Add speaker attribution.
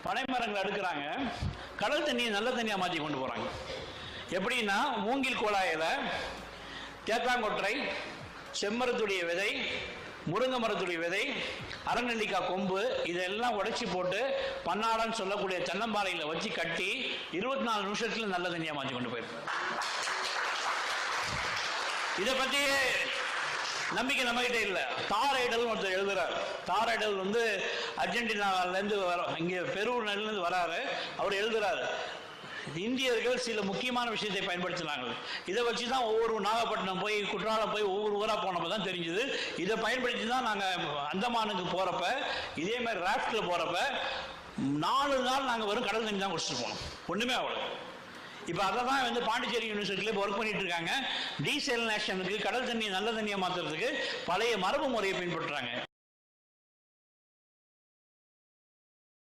Speaker 1: பனைமரங்கள் அடுக்கிறாங்க, கடல் தண்ணியை நல்ல தண்ணியாக மாற்றி கொண்டு போகிறாங்க. எப்படின்னா, மூங்கில் குழாயில் தேத்தாங்கொற்றை, செம்மரத்துடைய விதை, முருங்கை மரத்துடைய விதை, அரநெல்லிக்காய் கொம்பு இதெல்லாம் உடைச்சி போட்டு பன்னாடன்னு சொல்லக்கூடிய தென்னம்பாளையில் வச்சு கட்டி 24 நிமிஷத்தில் நல்ல தண்ணியாக மாற்றி கொண்டு போயிருக்கோம். இதை பற்றி நம்பிக்கை நம்மகிட்ட இல்லை. தாரைடல் ஒருத்தர் எழுதுறாரு. தாரைடல் அர்ஜென்டினாவிலேருந்து இங்கே பெருநெல்லேருந்து வராரு. அவர் எழுதுறாரு, இந்தியர்கள் சில முக்கியமான விஷயத்தை பயன்படுத்தினாங்க. இதை வச்சு தான் ஒவ்வொரு நாகப்பட்டினம் போய் குற்றாலம் போய் ஒவ்வொரு ஊராக போனப்போ தான் தெரிஞ்சுது. இதை பயன்படுத்தி தான் நாங்கள் அந்தமானுக்கு போகிறப்ப இதே மாதிரி ராஃப்டில் போகிறப்ப 4 நாள் நாங்கள் வெறும் கடல் தண்ணி தான் குடிச்சிட்டு போனோம், ஒன்றுமே அவ்வளோ. இப்போ அதை தான் பாண்டிச்சேரி யூனிவர்சிட்டியில் இப்போ ஒர்க் பண்ணிட்டு இருக்காங்க. டீசெலினேஷனுக்கு கடல் தண்ணியை நல்ல தண்ணியை மாற்றுறதுக்கு பழைய மரபு முறையை பின்பற்றுறாங்க.